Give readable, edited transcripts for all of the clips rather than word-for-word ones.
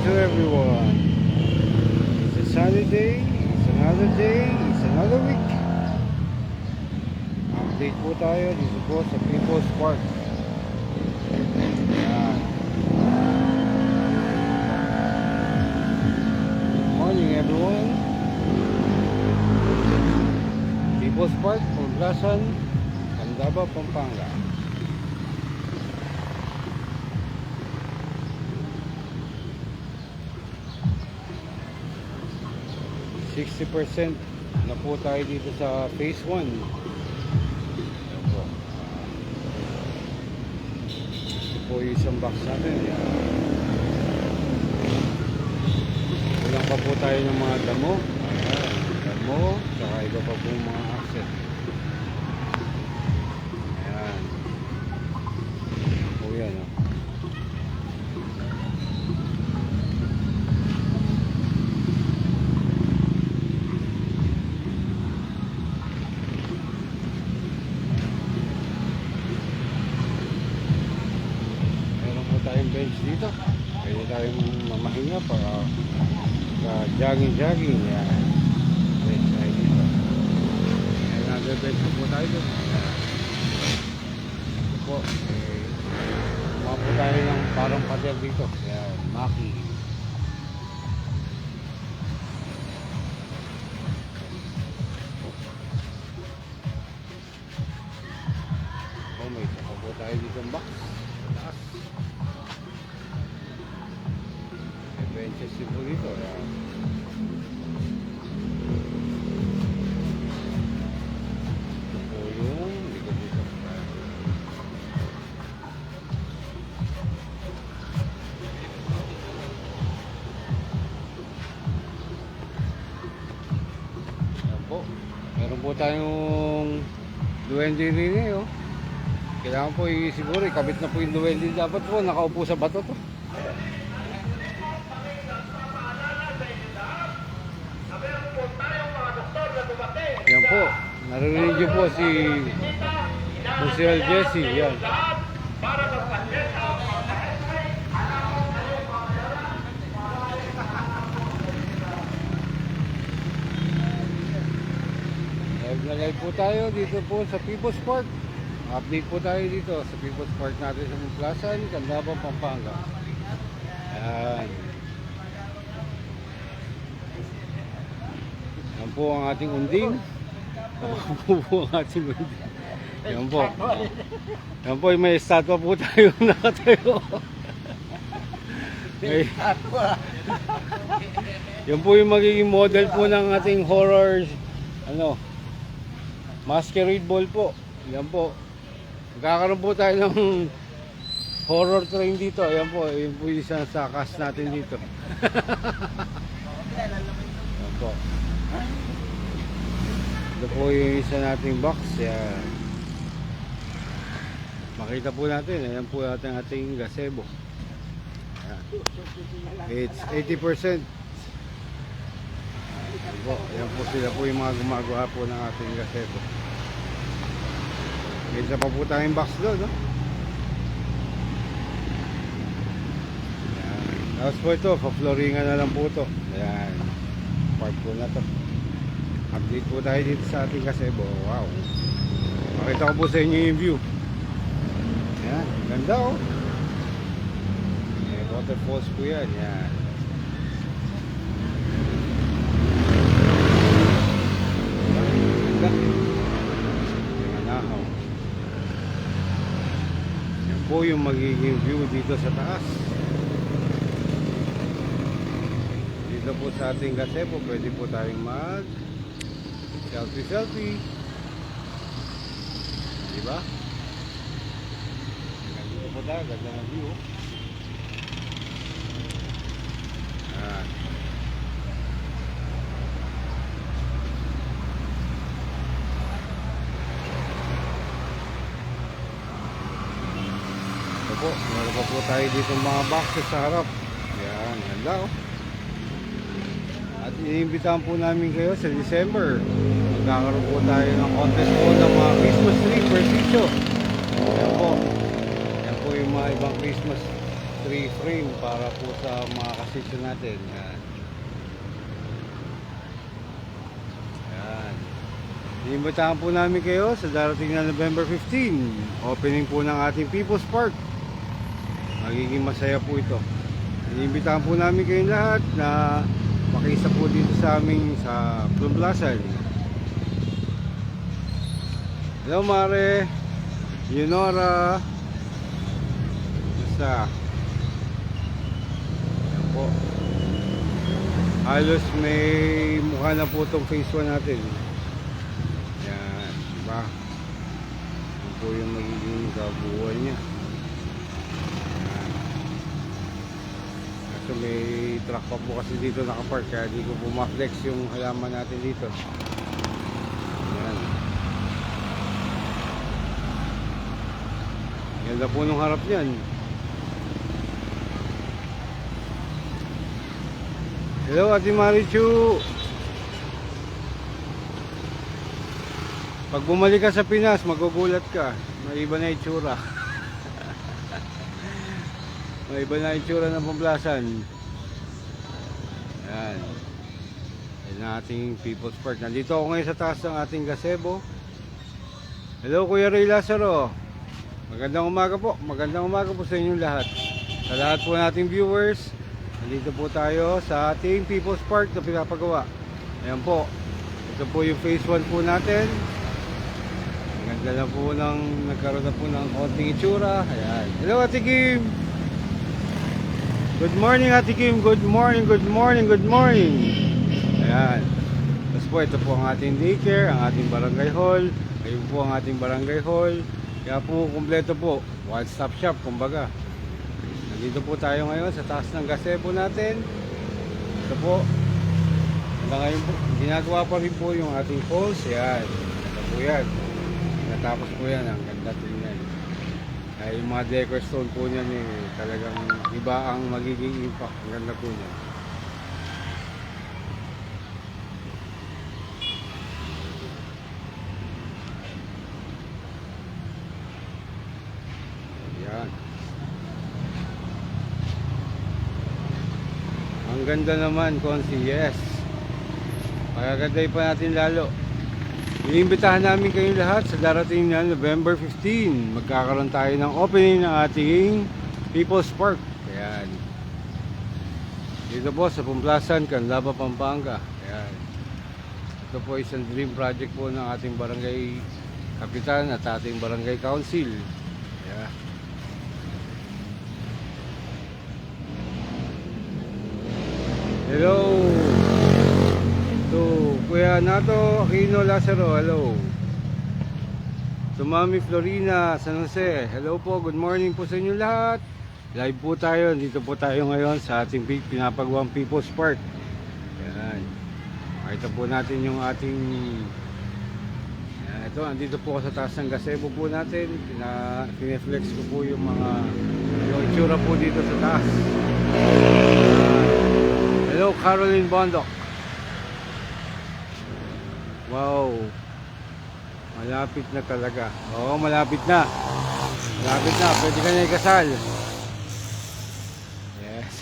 to everyone. It's a sunny day, it's another day, it's another week. Update po tayo dito po sa People's Park. Ayan. Good morning everyone. People's Park, Poblacion, Candaba, Pampanga. 60% na po tayo dito sa phase 1. Ito po yung isang box natin. Kulang pa po tayo ng mga damo. Damo, saka iba pa po mga access. Ayan. O yan o. Tayong bench dito, pwede tayong mamahinga para jogging. Yan, bench tayo dito. Another bench po tayo dito. Ito po, mga po tayo ng parang pader dito. Yan, maki. May saka po tayo dito ang box sa taas. Benches din po dito. Ito po yung likod dito. Ayan po. Meron po tayong duwende rin eh. Oh. Kailangan po siguro ikabit na po yung duwende. Dapat po nakaupo sa bato to. Yan po, narinig niyo po si Sir Jesse. Yan. Live na live po tayo dito po sa People's Park. Update po tayo dito sa People's Park natin sa Poblacion, Candaba, Pampanga. Yan. Yan po ang ating unding. Yan po ang ating unding. Yan po. Yan po, may estatwa po tayo nakatayo. Yan po yung magiging model po ng ating horror masquerade ball po. Yan po. Magkakaroon po tayo ng horror train dito. Yan po, yun po yung isang sakas natin dito. Yan po. Ito po yung isa nating box. Yan. Makita po natin. Ayan po ating gazebo. Yan. It's 80%. Yan po. Ayan po sila po yung mga gumagawa po ng ating gazebo. Isa pa po tayong box doon, no? Yan. Tapos po ito, pa-flooringan na lang po ito. Ayan. Part po na to. Update po tayo dito sa ating gazebo. Wow. Makita ko po sa inyo yung view. Ayan. Ganda oh. Waterfalls po yan. Ayan. Ganda. Tinganahaw. Yan po yung magiging view dito sa taas. Dito po sa ating gazebo, pwede po tayong mag selfie. Diba? Dito po tayo, ganda ng view. Ayan. Ito po, meron pa po tayo dito mga boxes sa harap. Ayan, ganda oh. At iniimbitahan po namin kayo sa December. Magkakaroon po tayo ng contest po ng mga Christmas tree per sitio. Yan po. Yan po yung mga ibang Christmas tree frame para po sa mga kasitso natin. Yan. Yan. Inimbitahan po namin kayo sa darating na November 15. Opening po ng ating People's Park. Magiging masaya po ito. Inimbitahan po namin kayo lahat na makiisa po dito sa aming sa Plumplasan. Hello Mare, Yunora. Basta yan po. Halos may mukha na po itong phase 1 natin. Yan, diba? Yan po yung magiging kabuuan niya. Yan. Kaso may truck pa po kasi dito nakapark, kaya di ko po ma-flex yung halaman natin dito. Yan. Ganda po nung harap niyan. Hello Ate Marichu. Pag bumalik ka sa Pinas, magugulat ka. May iba na itsura. May iba na itsura ng Plumplasan. Yan. Yan ang ating People's Park. Nandito ako ngayon sa taas ng ating gazebo. Hello Kuya Ray Lazaro. Magandang umaga po. Magandang umaga po sa inyong lahat. Sa lahat po nating viewers, nandito po tayo sa ating People's Park na pinapagawa. Ayan po. Ito po yung phase 1 po natin. Ganda na po nagkaroon na po ng konting itsura. Ayan. Hello Ate Kim. Good morning Ate Kim. Good morning, good morning, good morning. Ayan. Tapos po ito po ang ating daycare, ang ating barangay hall. Ayun po ang ating barangay hall. Kaya po kumpleto po, one stop shop kumbaga. Nandito po tayo ngayon sa taas ng gazebo natin. Ito po. Hanggang ngayon po, ginagawa pa rin po yung ating poles. Yan. Ito po yan. Natapos po yan. Ang ganda tingnan. Ay yung mga decor stone po niyan talagang iba ang magiging impact. Ang ganda po niyan. Ang ganda naman, Konsi, yes. Pagaganday pa natin lalo. Iniimbitahan namin kayo lahat sa darating na November 15. Magkakaroon tayo ng opening ng ating People's Park. Ayan. Dito po sa Plumplasan, Canlava, Pampanga. Ayan. Ito po isang dream project po ng ating barangay kapitan at ating barangay council. Ayan. Hello to Kuya Nato Aquino Lazaro, hello. To Mami Florina San Jose, hello po, good morning po sa inyo lahat. Live po tayo, dito po tayo ngayon sa ating pinapagawang People's Park. Ayan. Makita po natin yung ating ito, andito po ako sa taas ng gazebo po natin. Pineflex ko po yung mga yung itsura po dito sa taas. Hello Caroline Bondok. Wow. Malapit na talaga. Oo, malapit na. Malapit na. Pwede ka na ikasal. Yes.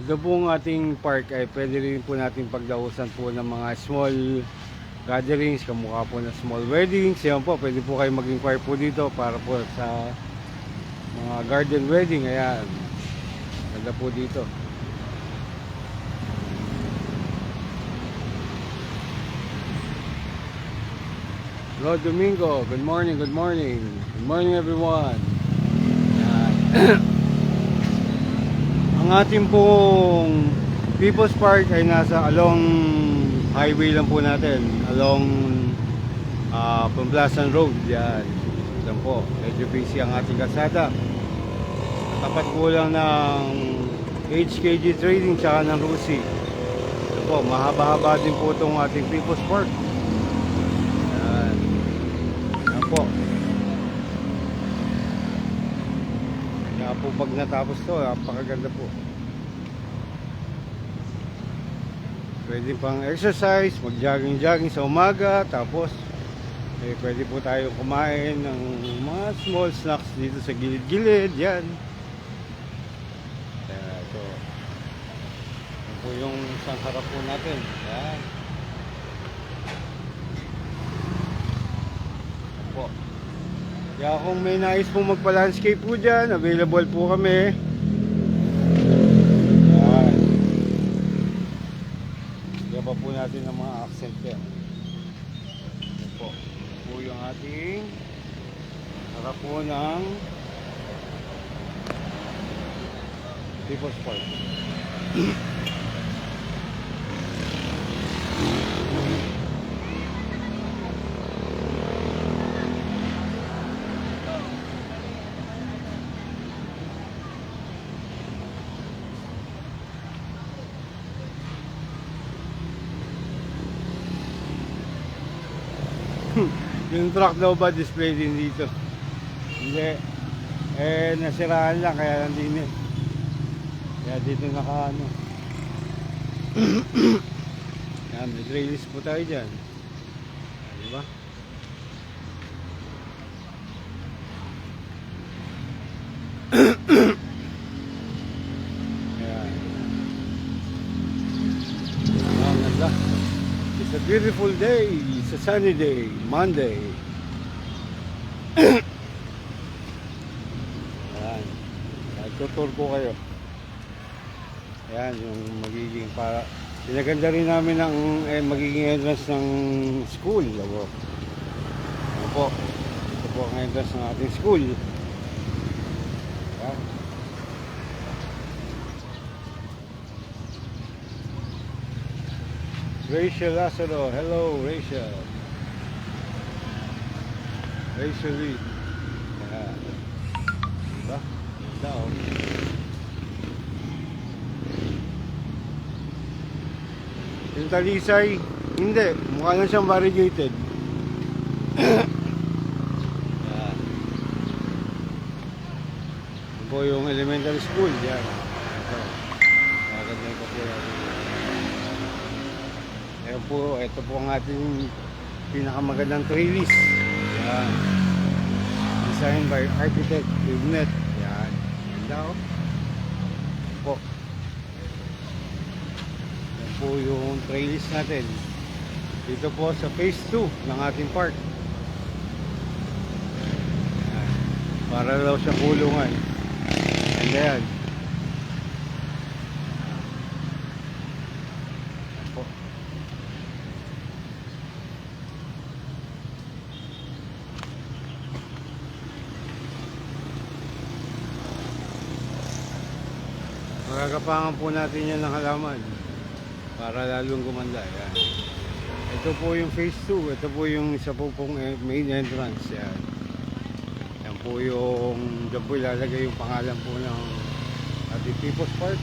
Ito pong ating park ay pwede rin po natin pagdausan po ng mga small gatherings, kamukha po ng small weddings. Yan po, pwede po kayo mag-inquire po dito para po sa mga garden wedding. Ayan. Ganda po dito. Hello Domingo, good morning, good morning. Good morning everyone. Ang ating pong People's Park ay nasa along highway lang po natin. Along Plumplasan Road. Yan. Yan po, medyo busy ang ating kalsada. Tapat po lang ng HKG Trading tsaka ng Rusi. Ito po, mahaba-haba din po itong ating People's Park. Po. Kaya po pag natapos to, napakaganda po. Pwede pang exercise, mag-jogging sa umaga, tapos pwede po tayo kumain ng mga small snacks dito sa gilid-gilid, yan. yung isang harap po natin. Yan. Po. Kaya kung may nais po magpa-landscape po dyan, available po kami. Yan. Kaya pa po natin ang mga accent yan. Yan po. Po yung ating harap po ng People's Park. Yung truck daw ba display din dito? Hindi. Eh, nasiraan lang kaya nandun eh. Kaya dito naka ano. Yan, may trailis po tayo dyan. Diba? Yan. Ang ganda. It's a beautiful day. It's a sunny day. Monday. Ayan. Nagtutur ko kayo. Ayan, yung magiging para pinaganda rin namin ng magiging entrance ng school. Ano po? Ito po ang entrance ng ating school. Ayan. Rachel Lazaro. Hello, Rachel. Rachel Lee. Ayan. Diba? Ganda oh. Yung Talisay, hindi. Mukha na siyang variegated. Ayan. Ito po yung elementary school. Yan. Maganda yung po natin. Ayan po, ito po ang ating pinakamagandang trellis. Yan. Designed by architect Livnet. Yan. Ganda oh. Po. Yan po yung trellis natin. Dito po sa phase 2 ng ating park. Yan. Para daw sa kulungan. And then po. Magagapangan po natin yan ng halaman para lalong gumanda. Yan. Ito po yung phase 2. Ito po yung isa po pong main entrance. Yan. Yan po yung dyan po ilalagay yung pangalan po ng ating People's Park.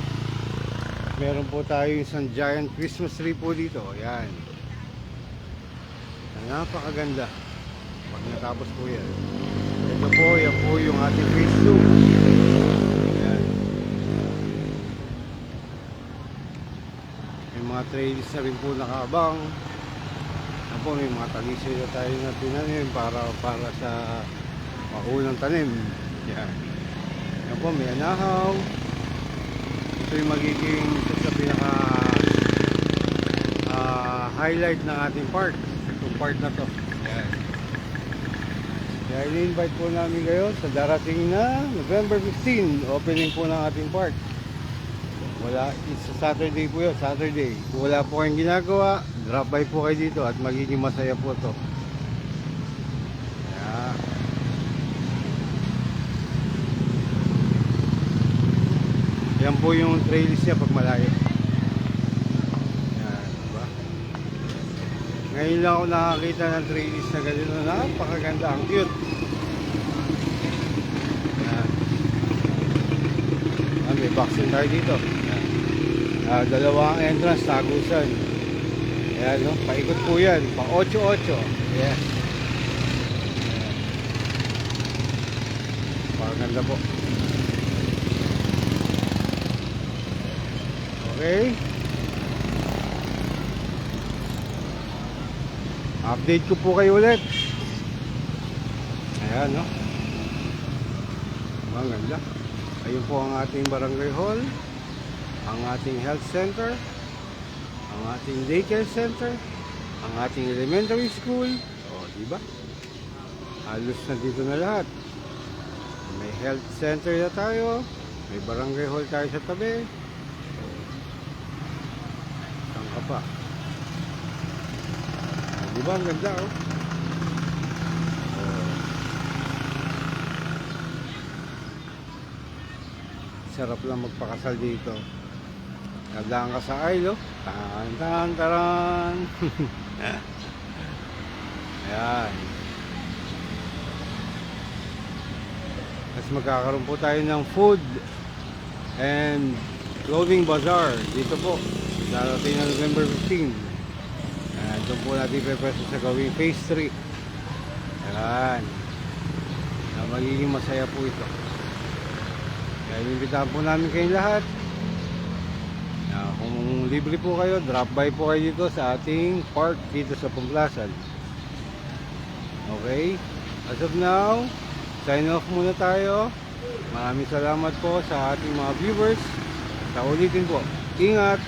Meron po tayo isang giant Christmas tree po dito. Yan. Napakaganda pag natapos po yan. Ito po, yan po yung ating phase 2. Yan. May mga trails na rin po nakaabang. Yan po, may mga talisay na tayo na tinanim para sa maunang tanim. Yan. Yan po, may anahaw. Ito yung magiging sa pinaka highlight ng ating park. Itong part na to. Yan. Kaya i-invite po namin kayo sa darating na November 15, opening po ng ating park. Wala, it's a Saturday po yun, Saturday. Kung wala po kayong ginagawa, drop by po kayo dito at magiging masaya po to. Kaya yan po yung trailis niya pag malayo. Yan, diba? Ngayon lang ako nakakita ng trailis na ganito. Napakaganda, ang cute. Yan. May vaccine tayo dito. Dalawang entrance, tagusan. Ayan, no? Paikot po yan. Pa 8-8. Yes. Paganda po. Okay. Update ko po kayo ulit. Ayan, no? Ang ganda. Ayun po ang ating barangay hall, ang ating health center, ang ating daycare center, ang ating elementary school. O, di ba? Halos na dito na lahat. May health center na tayo. May barangay hall tayo sa tabi. Saan ka pa? Di ba? Ang ganda, oh. Sarap lang magpakasal dito. Nagdaan ka sa aisle, oh. Tan, tan, taran. Ayan. Tapos magkakaroon po tayo ng food and clothing bazaar. Dito po. Darating na November 15. Ayan. Doon po natin pepeso sa gawing phase 3. Ayan. Magiging masaya po ito. Kaya inimbitahan po namin kayong lahat. Kung libre po kayo, drop by po kayo dito sa ating park dito sa Pumplasan. Okay? As of now, sign off muna tayo. Maraming salamat po sa ating mga viewers. Sa ulitin po, ingat!